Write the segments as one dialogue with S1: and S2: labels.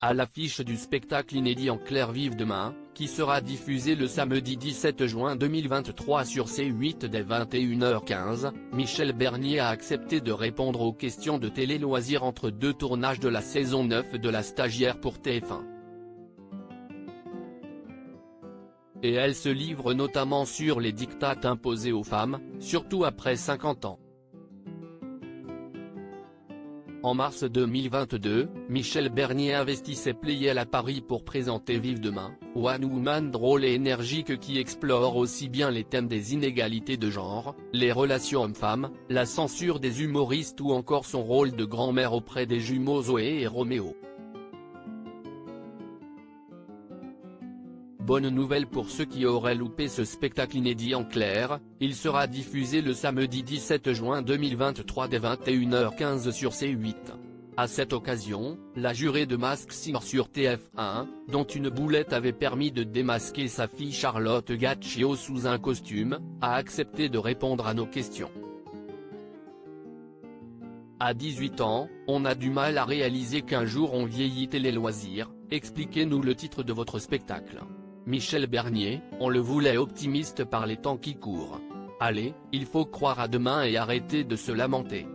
S1: À l'affiche du spectacle inédit En clair vive demain, qui sera diffusé le samedi 17 juin 2023 sur C8 dès 21h15, Michel Bernier a accepté de répondre aux questions de Télé Loisirs entre deux tournages de la saison 9 de La Stagiaire pour TF1. Et elle se livre notamment sur les diktats imposés aux femmes, surtout après 50 ans. En mars 2022, Michel Bernier investissait Playel à Paris pour présenter Vive demain, One Woman drôle et énergique qui explore aussi bien les thèmes des inégalités de genre, les relations hommes-femmes, la censure des humoristes ou encore son rôle de grand-mère auprès des jumeaux Zoé et Roméo. Bonne nouvelle pour ceux qui auraient loupé ce spectacle inédit En clair, il sera diffusé le samedi 17 juin 2023 dès 21h15 sur C8. À cette occasion, la jurée de Mask Singer sur TF1, dont une boulette avait permis de démasquer sa fille Charlotte Gaccio sous un costume, a accepté de répondre à nos questions. À 18 ans, on a du mal à réaliser qu'un jour on vieillit. Télé Loisirs, expliquez-nous le titre de votre spectacle. Michel Bernier, on le voulait optimiste par les temps qui courent. Allez, il faut croire à demain et arrêter de se lamenter.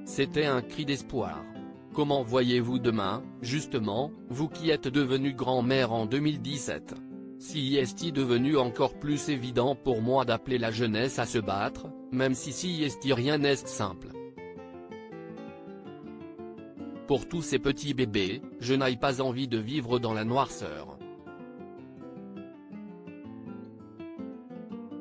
S1: C'était un cri d'espoir. Comment voyez-vous demain, justement, vous qui êtes devenu grand-mère en 2017? Si est-il devenu encore plus évident pour moi d'appeler la jeunesse à se battre, même si est-il rien n'est simple. Pour tous ces petits bébés, je n'ai pas envie de vivre dans la noirceur.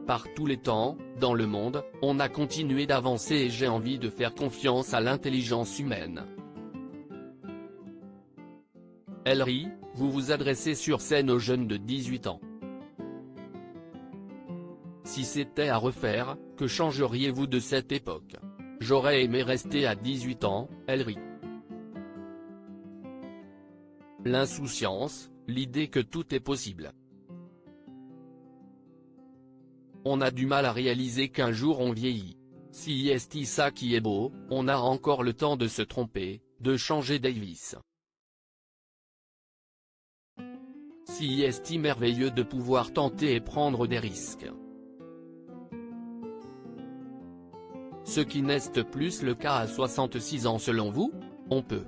S1: Par tous les temps, dans le monde, on a continué d'avancer et j'ai envie de faire confiance à l'intelligence humaine. Elle rit, vous vous adressez sur scène aux jeunes de 18 ans. Si c'était à refaire, que changeriez-vous de cette époque? J'aurais aimé rester à 18 ans, elle rit. L'insouciance, l'idée que tout est possible. On a du mal à réaliser qu'un jour on vieillit. Si est ça qui est beau, on a encore le temps de se tromper, de changer Davis. Si est merveilleux de pouvoir tenter et prendre des risques. Ce qui n'est plus le cas à 66 ans selon vous? On peut.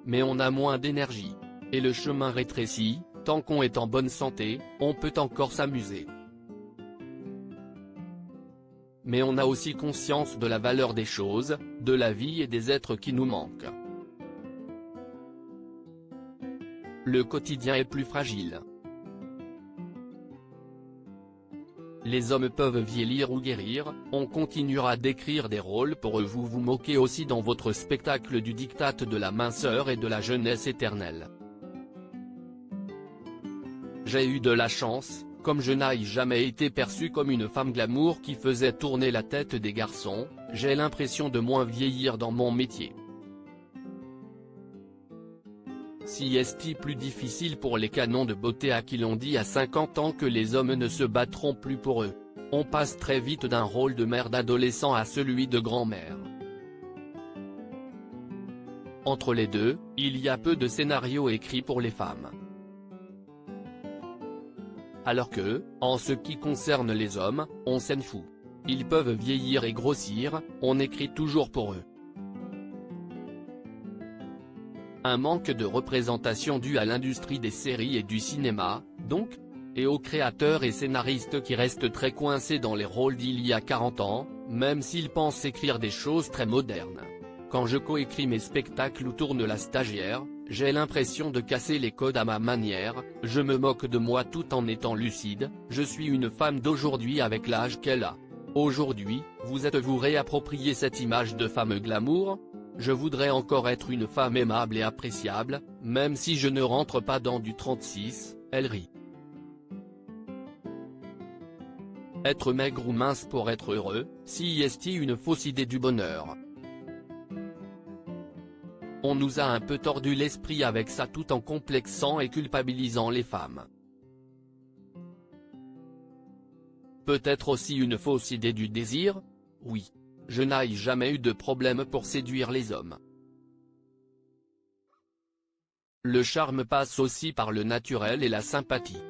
S1: Mais on a moins d'énergie. Et le chemin rétrécit, tant qu'on est en bonne santé, on peut encore s'amuser. Mais on a aussi conscience de la valeur des choses, de la vie et des êtres qui nous manquent. Le quotidien est plus fragile. Les hommes peuvent vieillir ou guérir, on continuera d'écrire des rôles pour eux. Vous vous moquez aussi dans votre spectacle du diktat de la minceur et de la jeunesse éternelle. J'ai eu de la chance, comme je n'ai jamais été perçue comme une femme glamour qui faisait tourner la tête des garçons, j'ai l'impression de moins vieillir dans mon métier. Si est-il plus difficile pour les canons de beauté à qui l'on dit à 50 ans que les hommes ne se battront plus pour eux. On passe très vite d'un rôle de mère d'adolescent à celui de grand-mère. Entre les deux, il y a peu de scénarios écrits pour les femmes. Alors que, en ce qui concerne les hommes, on s'en fout. Ils peuvent vieillir et grossir, on écrit toujours pour eux. Un manque de représentation dû à l'industrie des séries et du cinéma, donc, et aux créateurs et scénaristes qui restent très coincés dans les rôles d'il y a 40 ans, même s'ils pensent écrire des choses très modernes. Quand je coécris mes spectacles ou tourne La Stagiaire, j'ai l'impression de casser les codes à ma manière, je me moque de moi tout en étant lucide, je suis une femme d'aujourd'hui avec l'âge qu'elle a. Aujourd'hui, vous êtes-vous réapproprié cette image de femme glamour? Je voudrais encore être une femme aimable et appréciable, même si je ne rentre pas dans du 36, elle rit. Être maigre ou mince pour être heureux, si est-il une fausse idée du bonheur? On nous a un peu tordu l'esprit avec ça tout en complexant et culpabilisant les femmes. Peut-être aussi une fausse idée du désir? Oui. je n'ai jamais eu de problème pour séduire les hommes. Le charme passe aussi par le naturel et la sympathie.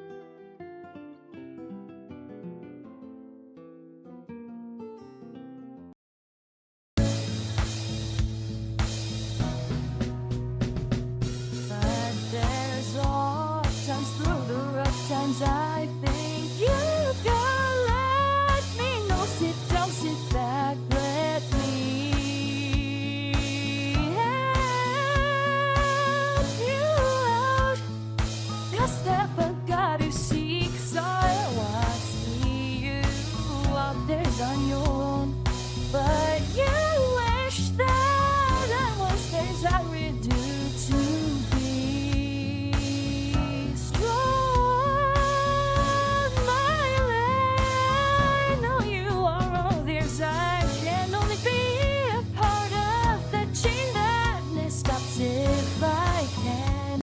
S2: But there's all times through the rough times I think